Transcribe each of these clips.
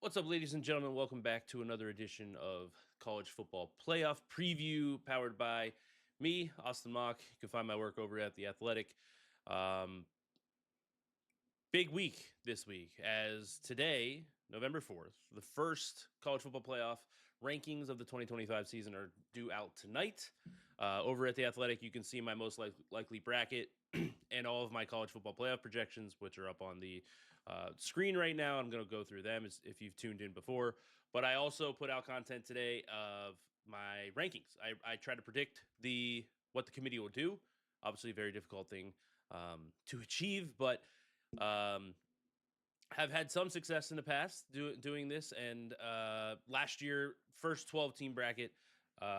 What's up, ladies and gentlemen? Welcome back to another edition of College Football Playoff Preview, powered by me, Austin Mock. You can find my work over at The Athletic. Um, Big week this week, as today, November 4th, the first college football playoff rankings of the 2025 season are due out tonight. Over at The Athletic, you can see my most likely bracket and all of my college football playoff projections, which are up on the screen right now. I'm going to go through them if you've tuned in before. But I also put out content today of my rankings. I try to predict what the committee will do. Obviously, a very difficult thing to achieve, but um, have had some success in the past doing this. And last year, first 12 team bracket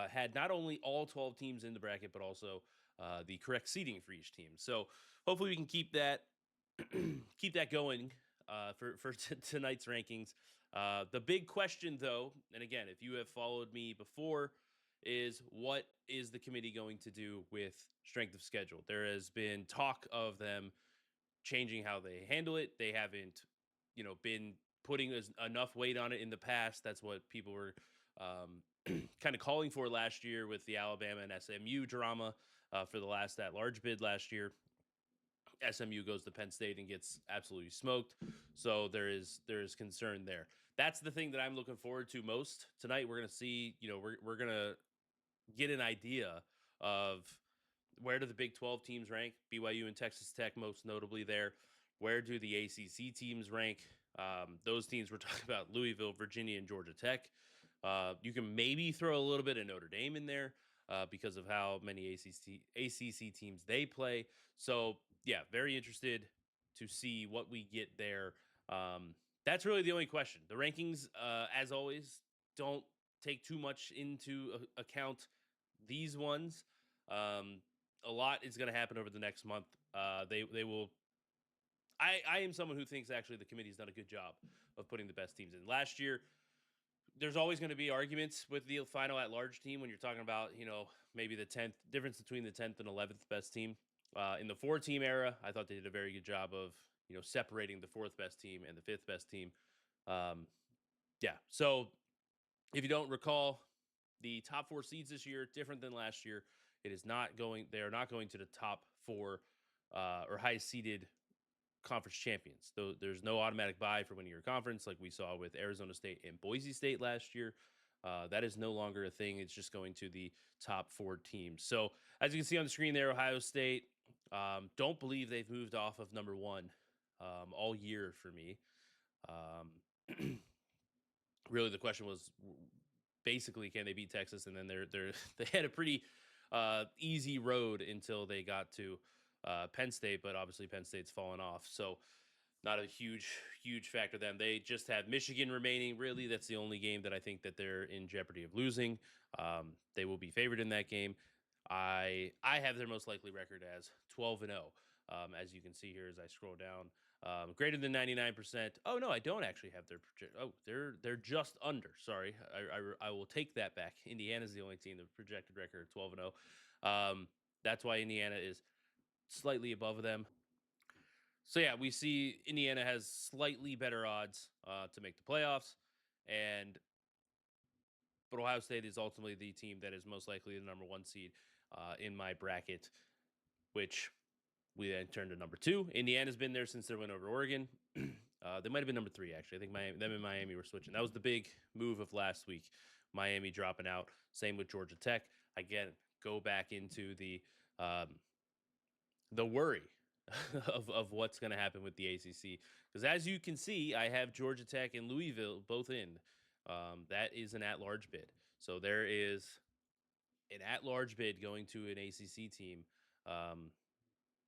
had not only all 12 teams in the bracket, but also the correct seating for each team. So hopefully we can keep that keep that going for tonight's rankings. The big question, though, and again, if you have followed me before, is what is the committee going to do with strength of schedule? There has been talk of them changing how they handle it. They haven't, been putting enough weight on it in the past. That's what people were kind of calling for last year with the Alabama and SMU drama for the last at large bid last year. SMU goes to Penn State and gets absolutely smoked. So there is concern there. That's the thing that I'm looking forward to most tonight. We're gonna see, we're gonna get an idea of where do the Big 12 teams rank? BYU and Texas Tech, most notably there. Where do the ACC teams rank? Those teams we're talking about: Louisville, Virginia, and Georgia Tech. You can maybe throw a little bit of Notre Dame in there because of how many ACC teams they play. So yeah, very interested to see what we get there. That's really the only question. The rankings, as always, don't take too much into account these ones. Um, a lot is going to happen over the next month. They will. I am someone who thinks actually the committee's done a good job of putting the best teams in. Last year, there's always going to be arguments with the final at large team when you're talking about, maybe the 10th difference between the 10th and 11th best team. In the 4 team era, I thought they did a very good job of, separating the 4th best team and the 5th best team. Um, yeah. So if you don't recall, the top 4 seeds this year different than last year. It is not going. They are not going to the top 4 or highest seeded conference champions. Though there's no automatic bye for winning your conference, like we saw with Arizona State and Boise State last year. That is no longer a thing. It's just going to the top 4 teams. So as you can see on the screen there, Ohio State. Don't believe they've moved off of number 1 all year for me. Um, really, the question was basically can they beat Texas, and then they had a pretty easy road until they got to Penn State, but obviously Penn State's fallen off. So not a huge factor. Them. They just have Michigan remaining. Really, that's the only game that I think that they're in jeopardy of losing. They will be favored in that game. I have their most likely record as 12-0. As you can see here as I scroll down, greater than 99%. Oh no, I don't actually have their project. Oh, they're just under. Sorry, I will take that back. Indiana's the only team that projected record 12-0. That's why Indiana is slightly above them. So yeah, we see Indiana has slightly better odds to make the playoffs, and but Ohio State is ultimately the team that is most likely the number 1 seed in my bracket, which we then turned to number 2. Indiana's been there since they went over Oregon. They might have been number 3 actually. I think them and Miami were switching. That was the big move of last week. Miami dropping out. Same with Georgia Tech. Again, go back into the worry of what's going to happen with the ACC. Because as you can see, I have Georgia Tech and Louisville both in. That is an at-large bid. So there is an at-large bid going to an ACC team.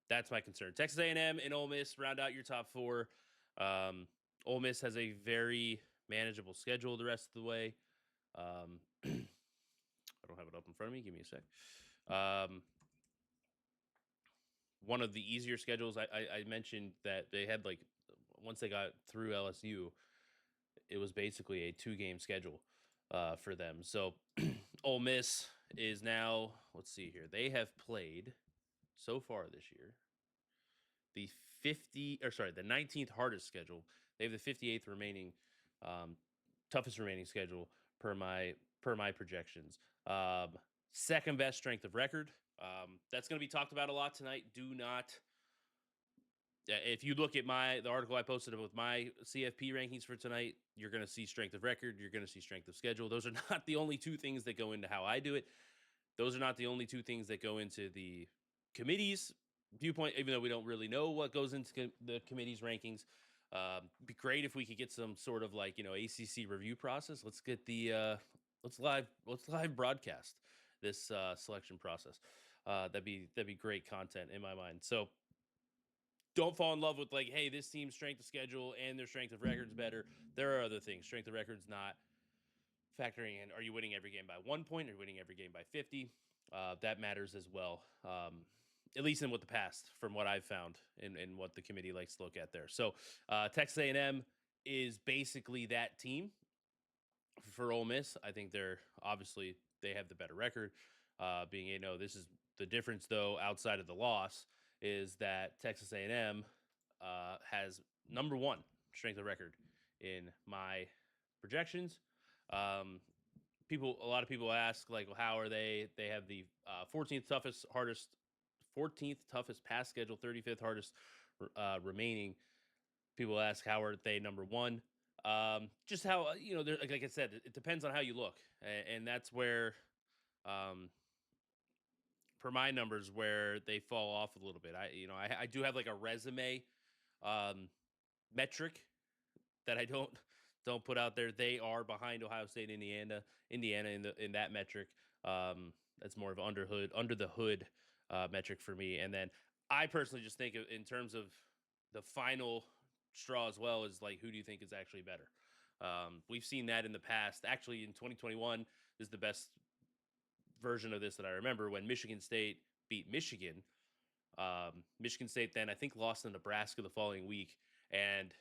That's my concern. Texas A&M and Ole Miss round out your top 4. Um, Ole Miss has a very manageable schedule the rest of the way. I don't have it up in front of me. Give me a sec. One of the easier schedules. I mentioned that they had once they got through LSU, it was basically a 2-game schedule for them. So Ole Miss is now, let's see here. They have played so far this year the 19th hardest schedule. They have the 58th remaining Toughest remaining schedule per my projections. Second best strength of record. That's going to be talked about a lot tonight. Do not. If you look at the article I posted with my CFP rankings for tonight, you're going to see strength of record. You're going to see strength of schedule. Those are not the only two things that go into how I do it. Those are not the only two things that go into the committee's viewpoint, even though we don't really know what goes into the committee's rankings. Be great if we could get some sort of ACC review process. Let's get let's live broadcast this selection process. That'd be great content in my mind. So don't fall in love with hey, this team's strength of schedule and their strength of record's better. There are other things. Strength of record's not factoring in. Are you winning every game by 1 point? Are you winning every game by 50? That matters as well. At least in what the past, from what I've found and what the committee likes to look at there. So Texas A&M is basically that team for Ole Miss. I think they have the better record. Being this is the difference though. Outside of the loss, is that Texas A&M has number one strength of record in my projections. A lot of people ask well, how are they? They have the 14th toughest pass schedule, 35th hardest remaining. People ask how are they number one? Just how like I said, it depends on how you look, and that's where, per my numbers, where they fall off a little bit. I do have a resume metric that I don't put out there. They are behind Ohio State, Indiana in that metric. That's more of under the hood metric for me. And then I personally just think in terms of the final straw as well, is who do you think is actually better? We've seen that in the past. Actually, in 2021 is the best version of this that I remember, when Michigan State beat Michigan. Michigan State then I think lost to Nebraska the following week, and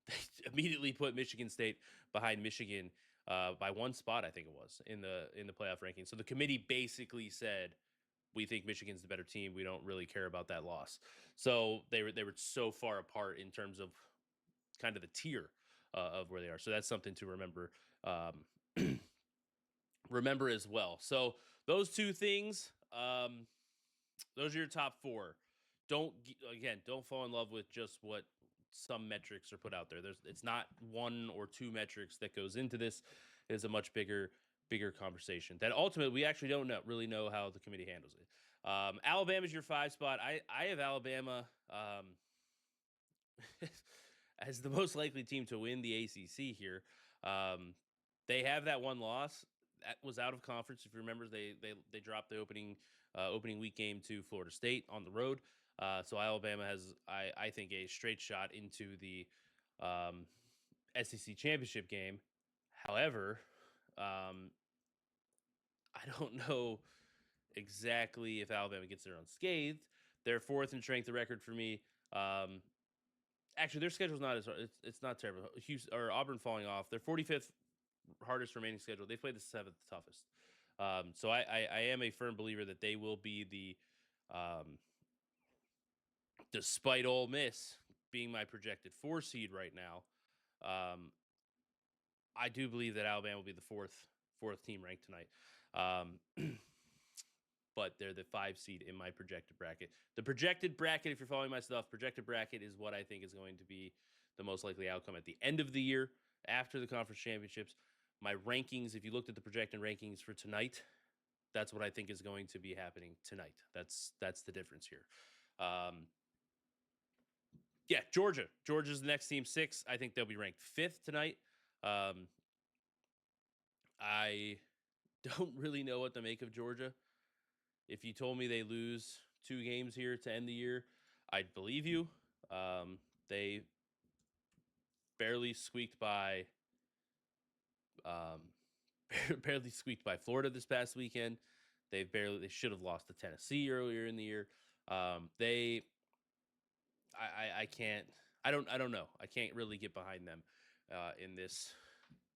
they immediately put Michigan State behind Michigan by one spot, I think it was, in the playoff ranking. So the committee basically said, we think Michigan's the better team. We don't really care about that loss. So they were so far apart in terms of kind of the tier of where they are. So that's something to remember. Remember as well. So those two things, those are your top four. Don't fall in love with just what some metrics are put out there. It's not one or two metrics that goes into this. It is a much bigger conversation that ultimately we actually don't really know how the committee handles it. Alabama's your 5 spot. I have Alabama as the most likely team to win the ACC here. They have that one loss that was out of conference. If you remember, they dropped the opening week game to Florida State on the road. So Alabama has, I think, a straight shot into the SEC championship game. However, I don't know exactly if Alabama gets there unscathed. They're fourth in strength of record for me. Actually, their schedule's not it's not terrible. Houston or Auburn falling off. They're 45th hardest remaining schedule. They played the 7th toughest. So I am a firm believer that they will be despite Ole Miss being my projected 4 seed right now. I do believe that Alabama will be the fourth team ranked tonight. But they're the 5 seed in my projected bracket. The projected bracket, if you're following my stuff, projected bracket is what I think is going to be the most likely outcome at the end of the year after the conference championships. My rankings, if you looked at the projected rankings for tonight, that's what I think is going to be happening tonight. That's the difference here. Yeah, Georgia. Georgia's the next team, 6. I think they'll be ranked 5th tonight. I don't really know what to make of Georgia. If you told me they lose 2 games here to end the year, I'd believe you. They barely squeaked by Florida this past weekend. They should have lost to Tennessee earlier in the year. I don't know. I can't really get behind them in this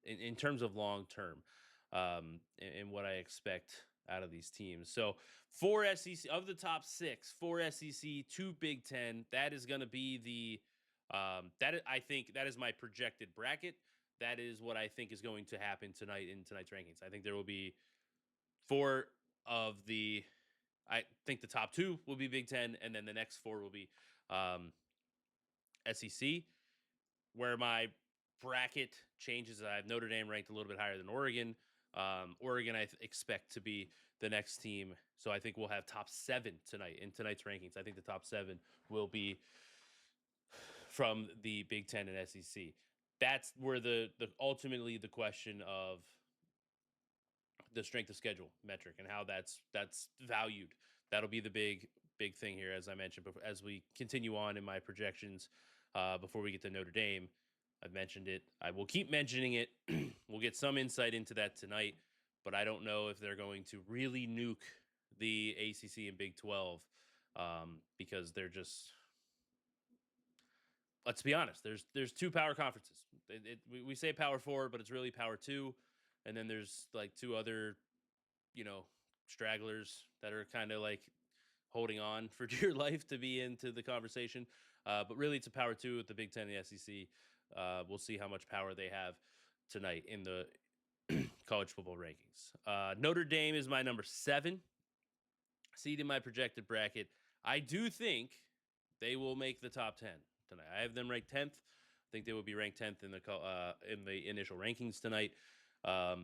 in terms of long term and what I expect out of these teams. So 4 SEC of the top 6, 4 SEC, 2 Big Ten. That is going to be I think that is my projected bracket. that is what I think is going to happen tonight in tonight's rankings. I think there will be four of the, I think the top two will be Big Ten, and then the next four will be um, SEC. Where my bracket changes, I have Notre Dame ranked a little bit higher than Oregon. Oregon, expect to be the next team. So I think we'll have top seven tonight in tonight's rankings. I think the top seven will be from the Big Ten and SEC. That's where the ultimately the question of the strength of schedule metric and how that's valued. That'll be the big thing here, as I mentioned. Before, as we continue on in my projections, before we get to Notre Dame, I've mentioned it. I will keep mentioning it. We'll get some insight into that tonight, but I don't know if they're going to really nuke the ACC and Big 12 because they're just. Let's be honest. There's two power conferences. We say Power Four, but it's really Power Two, and then there's like two other stragglers that are kind of like holding on for dear life to be into the conversation. But really, it's a Power Two with the Big Ten and the SEC. We'll see how much power they have tonight in the college football rankings. Notre Dame is my number 7 seed in my projected bracket. I do think they will make the top 10 tonight. I have them ranked 10th. I think they will be ranked 10th in the initial rankings tonight. Yeah,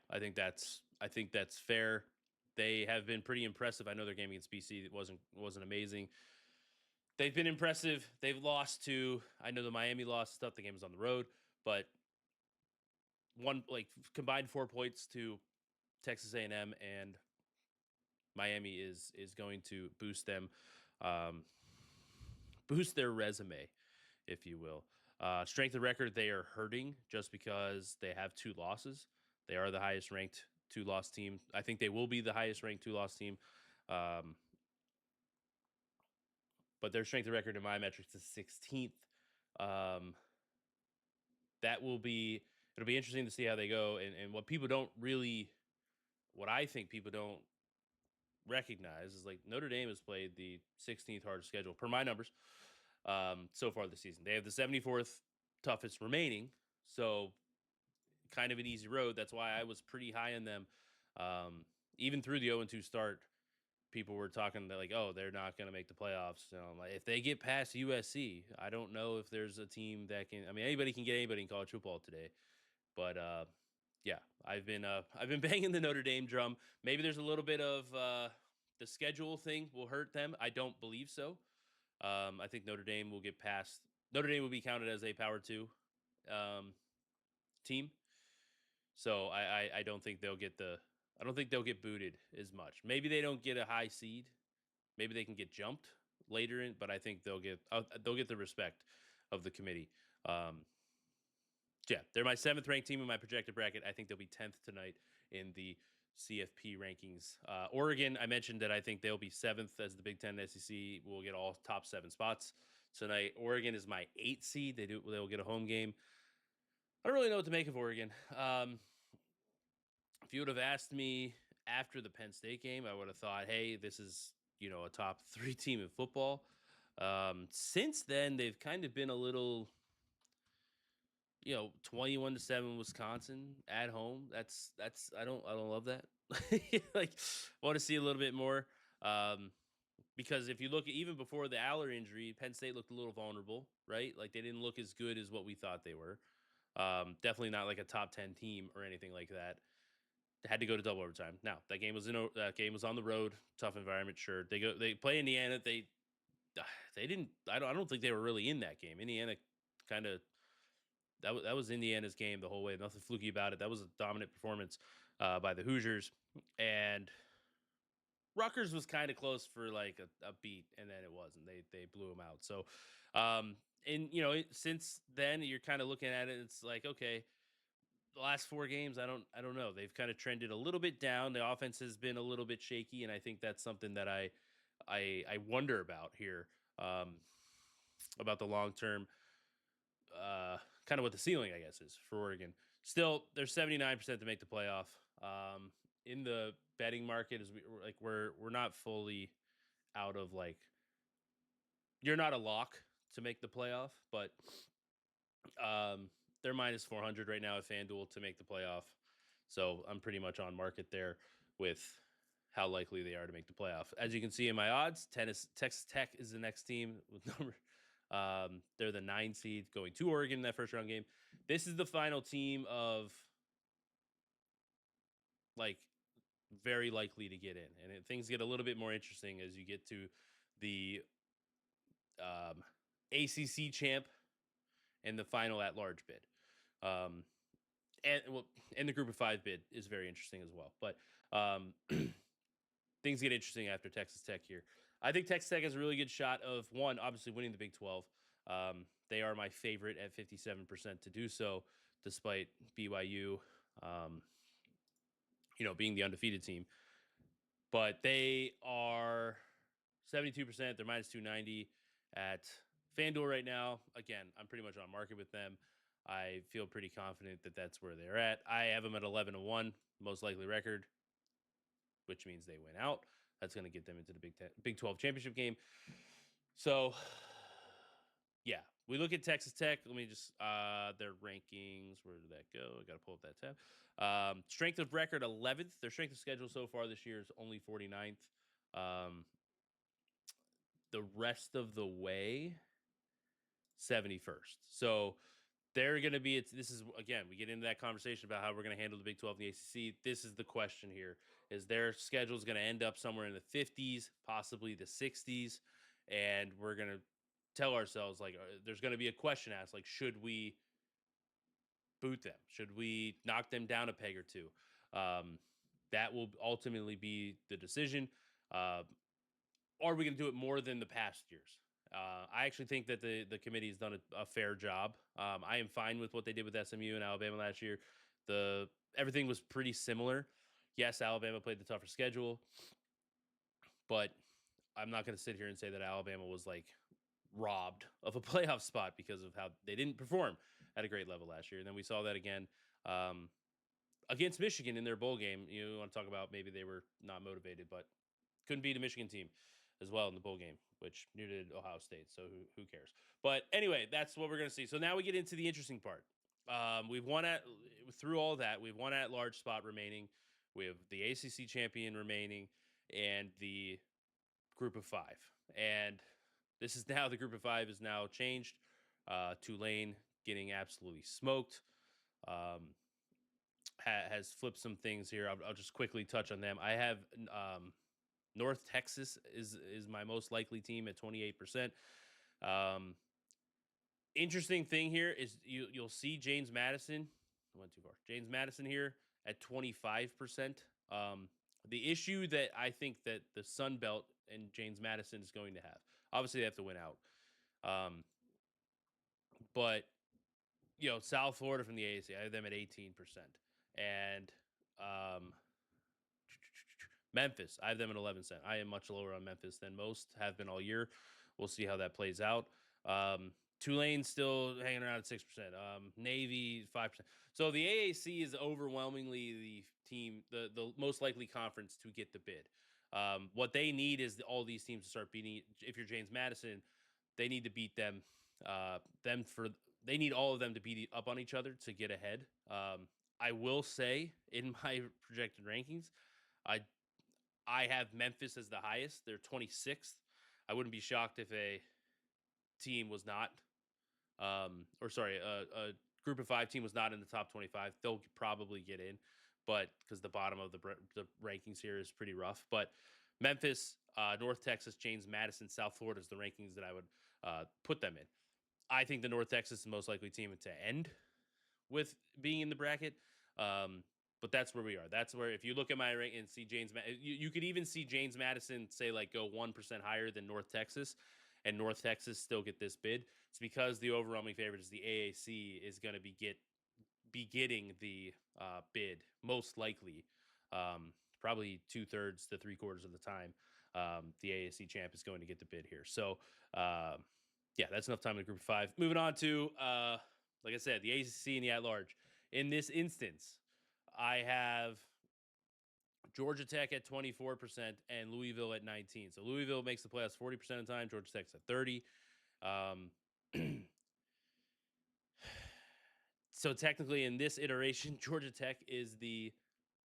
I think that's fair. They have been pretty impressive. I know their game against BC wasn't amazing. They've been impressive. They've lost to, I know the Miami lost stuff. The game was on the road, but combined 4 points to Texas A&M, and Miami is going to boost them, boost their resume, if you will. Strength of record, they are hurting just because they have 2 losses. They are the highest ranked 2-loss team. I think they will be the highest ranked 2-loss team. But their strength of record in my metrics is 16th. It'll be interesting to see how they go. And what I think people don't recognize is like Notre Dame has played the 16th hardest schedule per my numbers so far this season. They have the 74th toughest remaining, so kind of an easy road. That's why I was pretty high on them. Even through the 0-2 start, people were talking that like, oh, they're not going to make the playoffs. Like, if they get past USC, I don't know if there's a team that can. I mean, anybody can get anybody in college football today, but yeah, I've been banging the Notre Dame drum. Maybe there's a little bit of the schedule thing will hurt them. I don't believe so. I think Notre Dame will get past. Notre Dame will be counted as a Power 2 team. So I don't think they'll get I don't think they'll get booted as much. Maybe they don't get a high seed. Maybe they can get jumped later in, but I think they'll get the respect of the committee. Yeah, they're my 7th ranked team in my projected bracket. I think they'll be 10th tonight in the CFP rankings. Oregon, I mentioned that I think they'll be 7th as the Big Ten and SEC will get all top 7 spots tonight. Oregon is my 8th seed. They'll get a home game. I don't really know what to make of Oregon. If you would have asked me after the Penn State game, I would have thought, hey, this is, a top 3 team in football. Since then, they've kind of been a little, 21-7 Wisconsin at home. That's I don't love that. Like, want to see a little bit more. Because if you look at even before the Aller injury, Penn State looked a little vulnerable, right? Like, they didn't look as good as what we thought they were. Definitely not like a top 10 team or anything like that. Had to go to double overtime. Now that game was on the road, tough environment. Sure, they play Indiana. They didn't. I don't think they were really in that game. Indiana kind of that was Indiana's game the whole way. Nothing fluky about it. That was a dominant performance by the Hoosiers, and Rutgers was kind of close for like a beat, and then it wasn't. They blew them out. So, and since then you're kind of looking at it. It's like, okay, the last 4 games, I don't know. They've kind of trended a little bit down. The offense has been a little bit shaky, and I think that's something that I wonder about here, about the long term, kind of what the ceiling, I guess, is for Oregon. Still, they're 79% to make the playoff. In the betting market, we're not fully out of like, you're not a lock to make the playoff, but They're minus 400 right now at FanDuel to make the playoff. So I'm pretty much on market there with how likely they are to make the playoff. As you can see in my odds, Texas Tech is the next team with number. They're the 9 seed going to Oregon in that first round game. This is the final team of like very likely to get in, and things get a little bit more interesting as you get to the ACC champ and the final at large bid. Um, and the group of 5 bid is very interesting as well. But things get interesting after Texas Tech here. I think Texas Tech has a really good shot of one, obviously winning the Big 12. They are my favorite at 57% to do so, despite BYU, um, being the undefeated team. But they are 72%. They're minus 290 at FanDuel right now. Again, I'm pretty much on market with them. I feel pretty confident that that's where they're at. I have them at 11-1, most likely record, which means they win out. That's going to get them into the Big 12 championship game. So, yeah, we look at Texas Tech. Let me just their rankings. Where did that go? I got to pull up that tab. Strength of record 11th. Their strength of schedule so far this year is only 49th. The rest of the way 71st. So they're going to be, this is, again, we get into that conversation about how we're going to handle the Big 12 and the ACC. This is the question here. Is their schedule is going to end up somewhere in the 50s, possibly the 60s, and we're going to tell ourselves, like, there's going to be a question asked, like, should we boot them? Should we knock them down a peg or two? That will ultimately be the decision. Are we going to do it more than the past years? I actually think that the committee has done a fair job. I am fine with what they did with SMU and Alabama last year. Everything was pretty similar. Yes, Alabama played the tougher schedule, but I'm not going to sit here and say that Alabama was like robbed of a playoff spot because of how they didn't perform at a great level last year. And then we saw that again against Michigan in their bowl game. You want to talk about maybe they were not motivated, but couldn't beat a Michigan team as well in the bowl game, which neither did Ohio State. So who cares? But anyway, that's what we're going to see. So now we get into the interesting part. We've won through all that. We've won at large spot remaining. We have the ACC champion remaining and the group of 5. And this is now the group of 5 is now changed. Tulane getting absolutely smoked. Has flipped some things here. I'll just quickly touch on them. I have North Texas is my most likely team at 28%. Interesting thing here is you'll see James Madison. I went too far. James Madison here at 25%. The issue that I think that the Sun Belt and James Madison is going to have, obviously they have to win out. But South Florida from the AAC, I have them at 18%. And Memphis, I have them at 11%. I am much lower on Memphis than most have been all year. We'll see how that plays out. Tulane still hanging around at 6%. Navy 5%. So the AAC is overwhelmingly the team, the most likely conference to get the bid. What they need is all these teams to start beating. If you're James Madison, they need to beat them. They need all of them to beat up on each other to get ahead. I will say in my projected rankings, I have Memphis as the highest. They're 26th. I wouldn't be shocked if a team was not, a group of 5 team was not in the top 25. They'll probably get in, but because the bottom of the rankings here is pretty rough. But Memphis, North Texas, James Madison, South Florida is the rankings that I would put them in. I think the North Texas is the most likely team to end with being in the bracket. But that's where we are. That's where, if you look at my rank and see you could even see James Madison say like go 1% higher than North Texas, and North Texas still get this bid. It's because the overwhelming favorite is the AAC is going to be getting the bid most likely, probably 2/3 to 3/4 of the time. The AAC champ is going to get the bid here. So yeah, that's enough time in the group of 5. Moving on to like I said, the ACC and the at large. In this instance, I have Georgia Tech at 24% and Louisville at 19%. So Louisville makes the playoffs 40% of the time. Georgia Tech's at 30%. So technically, in this iteration, Georgia Tech is the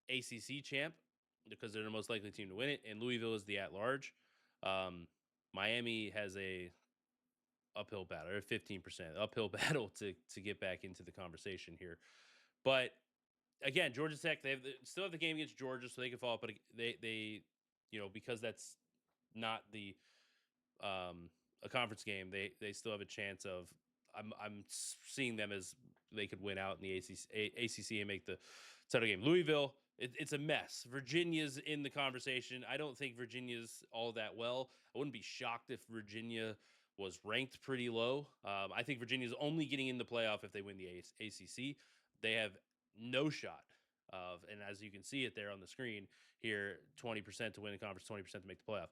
ACC champ because they're the most likely team to win it, and Louisville is the at-large. Um, Miami has a uphill battle, or 15% uphill battle to get back into the conversation here. But again, Georgia Tech, they still have the game against Georgia, so they can follow up. But they because that's not the a conference game, they still have a chance of. I'm seeing them as they could win out in the ACC and make the title game. Louisville, it's a mess. Virginia's in the conversation. I don't think Virginia's all that well. I wouldn't be shocked if Virginia was ranked pretty low. I think Virginia's only getting in the playoff if they win the ACC. They have no shot of, and as you can see it there on the screen here, 20% to win the conference, 20% to make the playoff.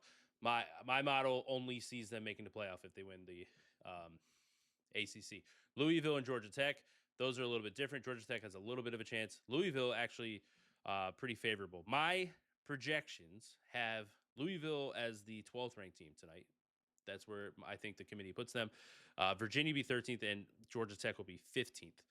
My model only sees them making the playoff if they win the ACC. Louisville and Georgia Tech, those are a little bit different. Georgia Tech has a little bit of a chance. Louisville actually pretty favorable. My projections have Louisville as the 12th ranked team tonight. That's where I think the committee puts them. Virginia be 13th and Georgia Tech will be 15th.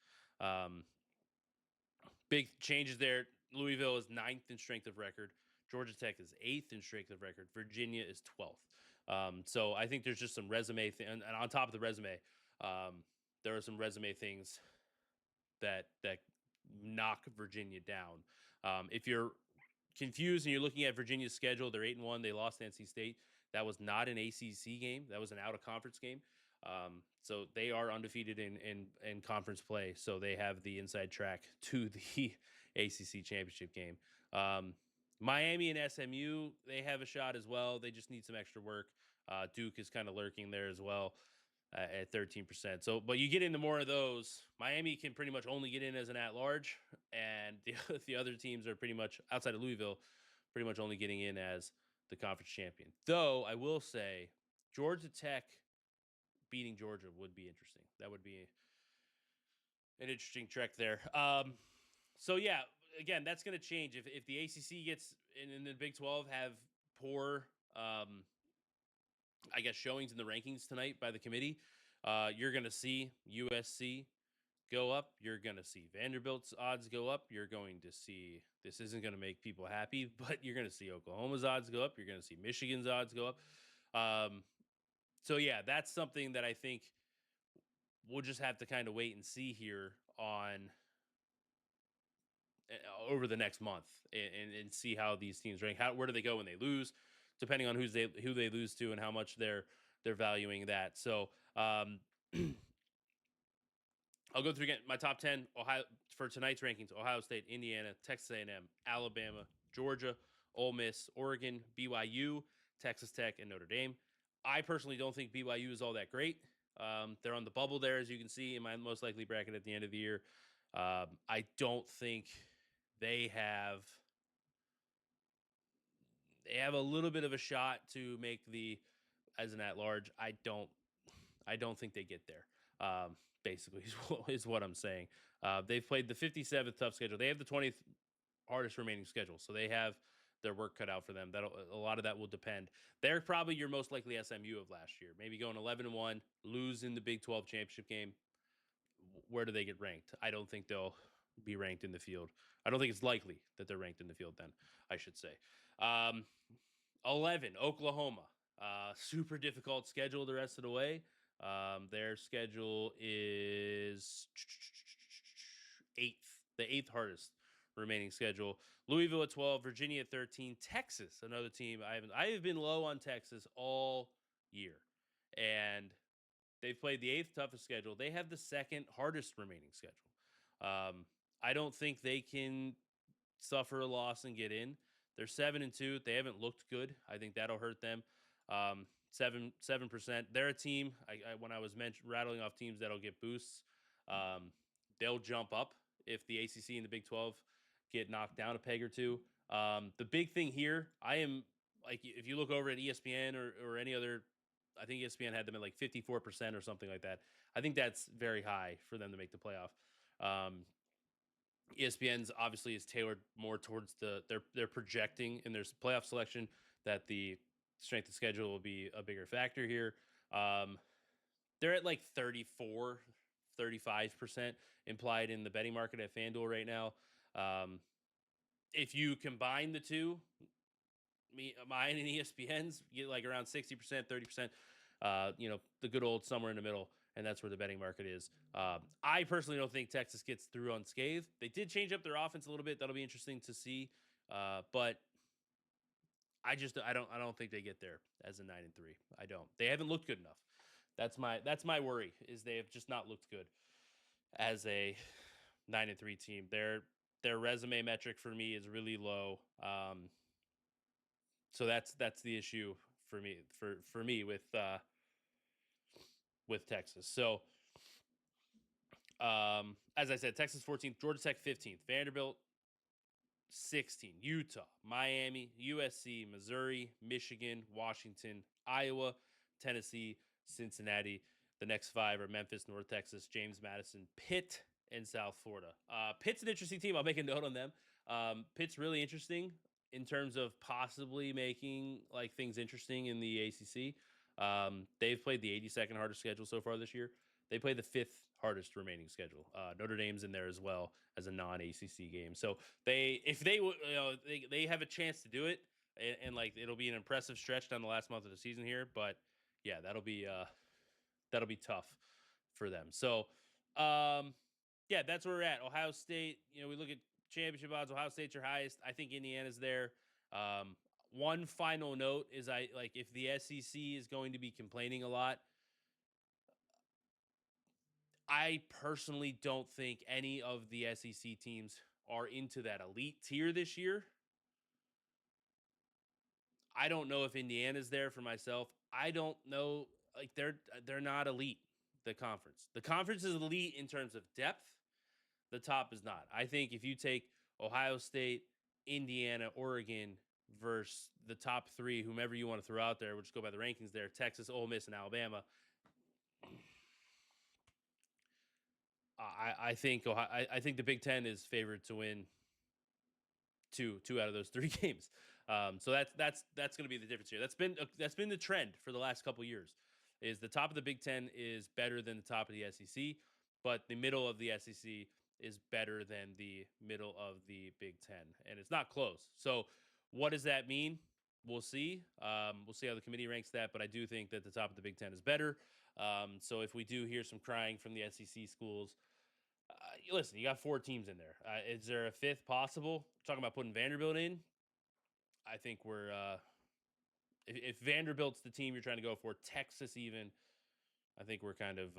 Big changes there. Louisville is 9th in strength of record. Georgia Tech is 8th in strength of record. Virginia is 12th. So I think there's just some resume and on top of the resume, there are some resume things that knock Virginia down. If you're confused and you're looking at Virginia's schedule, they're 8-1. They lost to NC State. That was not an ACC game. That was an out of conference game. So they are undefeated in conference play. So they have the inside track to the ACC championship game. Miami and SMU, they have a shot as well. They just need some extra work. Duke is kind of lurking there as well at 13%. So, but you get into more of those. Miami can pretty much only get in as an at-large, and the other teams are pretty much outside of Louisville, pretty much only getting in as the conference champion. Though I will say, Georgia Tech beating Georgia would be interesting. That would be an interesting trek there. So yeah, again, that's going to change if the ACC gets in the Big 12 have poor, I guess, showings in the rankings tonight by the committee. You're going to see USC go up. You're going to see Vanderbilt's odds go up. You're going to see, this isn't going to make people happy, but you're going to see Oklahoma's odds go up. You're going to see Michigan's odds go up. So yeah, that's something that I think we'll just have to kind of wait and see here on over the next month and see how these teams rank. Where do they go when they lose, depending on who they lose to and how much they're valuing that. So I'll go through again my top 10 Ohio for tonight's rankings: Ohio State, Indiana, Texas A&M, Alabama, Georgia, Ole Miss, Oregon, BYU, Texas Tech, and Notre Dame. I personally don't think BYU is all that great. They're on the bubble there, as you can see in my most likely bracket at the end of the year. I don't think they have a little bit of a shot to make the as an at-large. I don't think they get there. Basically, is what I'm saying. They've played the 57th tough schedule. They have the 20th hardest remaining schedule, so they have their work cut out for them. That a lot of that will depend. They're probably your most likely SMU of last year. Maybe going 11-1, lose in the Big 12 championship game. Where do they get ranked? I don't think they'll be ranked in the field. I don't think it's likely that they're ranked in the field then, I should say. 11, Oklahoma. Super difficult schedule the rest of the way. Their schedule is 8th, the 8th hardest remaining schedule. Louisville at 12, Virginia at 13, Texas, another team I have been low on Texas all year, and they've played the 8th toughest schedule. They have the 2nd hardest remaining schedule. I don't think they can suffer a loss and get in. They're 7-2. They haven't looked good. I think that'll hurt them. 7%. They're a team. When I was rattling off teams that'll get boosts, they'll jump up if the ACC and the Big 12 get knocked down a peg or two. The big thing here, I am like, if you look over at ESPN or any other, I think ESPN had them at like 54% or something like that. I think that's very high for them to make the playoff. ESPN's obviously is tailored more towards they're projecting in their playoff selection that the strength of schedule will be a bigger factor here. They're at like 34, 35% implied in the betting market at FanDuel right now. If you combine the two, mine and ESPN's, you get like around 60%, 30%. The good old somewhere in the middle, and that's where the betting market is. I personally don't think Texas gets through unscathed. They did change up their offense a little bit. That'll be interesting to see. But I don't think they get there as a 9-3. I don't. They haven't looked good enough. That's my worry, is they have just not looked good as a 9-3 team. Their resume metric for me is really low. So that's the issue for me with Texas. So as I said, Texas 14th, Georgia Tech 15th, Vanderbilt 16, Utah, Miami, USC, Missouri, Michigan, Washington, Iowa, Tennessee, Cincinnati. The next five are Memphis, North Texas, James Madison, Pitt, and South Florida. Pitt's an interesting team. I'll make a note on them. Pitt's really interesting in terms of possibly making like things interesting in the ACC. They've played the 82nd hardest schedule so far this year. They play the 5th hardest remaining schedule. Notre Dame's in there as well as a non-ACC game. So they have a chance to do it, and like it'll be an impressive stretch down the last month of the season here. But yeah, that'll be tough for them. So yeah, that's where we're at. Ohio State. We look at championship odds. Ohio State's your highest. I think Indiana's there. One final note is if the SEC is going to be complaining a lot, I personally don't think any of the SEC teams are into that elite tier this year. I don't know if Indiana's there for myself. I don't know. Like they're not elite. The conference is elite in terms of depth. The top is not. I think if you take Ohio State, Indiana, Oregon versus the top three, whomever you want to throw out there, we'll just go by the rankings there: Texas, Ole Miss, and Alabama. I think the Big Ten is favored to win two out of those 3 games. So that's going to be the difference here. That's been the trend for the last couple years. Is the top of the Big Ten is better than the top of the SEC, but the middle of the SEC is better than the middle of the Big Ten, and it's not close. So what does that mean? We'll see. We'll see how the committee ranks that, but I do think that the top of the Big Ten is better. So if we do hear some crying from the SEC schools, listen, you got 4 teams in there. Is there a 5th possible? We're talking about putting Vanderbilt in. I think we're if Vanderbilt's the team you're trying to go for, Texas even, I think we're kind of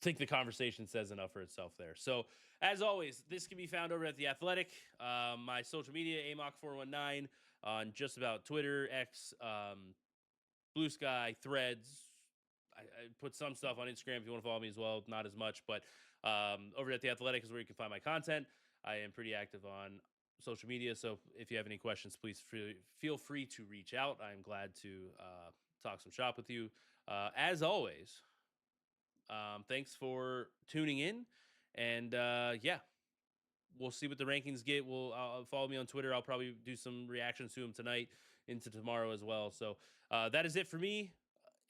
think the conversation says enough for itself there. So as always, this can be found over at The Athletic. My social media, AMOC419 on just about Twitter, X, Blue Sky, Threads. I put some stuff on Instagram if you want to follow me as well. Not as much, but over at The Athletic is where you can find my content. I am pretty active on social media, so if you have any questions, please feel free to reach out. I'm glad to talk some shop with you. As always, thanks for tuning in, and yeah, we'll see what the rankings get. Follow me on Twitter. I'll probably do some reactions to them tonight into tomorrow as well. So that is it for me.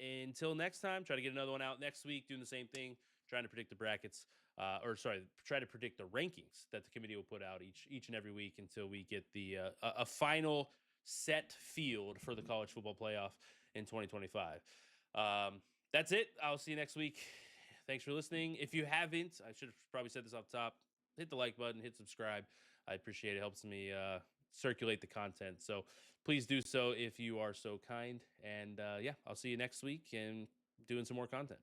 Until next time, try to get another one out next week, doing the same thing, trying to predict the brackets, try to predict the rankings that the committee will put out each and every week until we get the a final set field for the college football playoff in 2025. That's it. I'll see you next week. Thanks for listening. If you haven't, I should have probably said this off the top, hit the like button, hit subscribe. I appreciate it. It helps me circulate the content. So please do so if you are so kind. And yeah, I'll see you next week and doing some more content.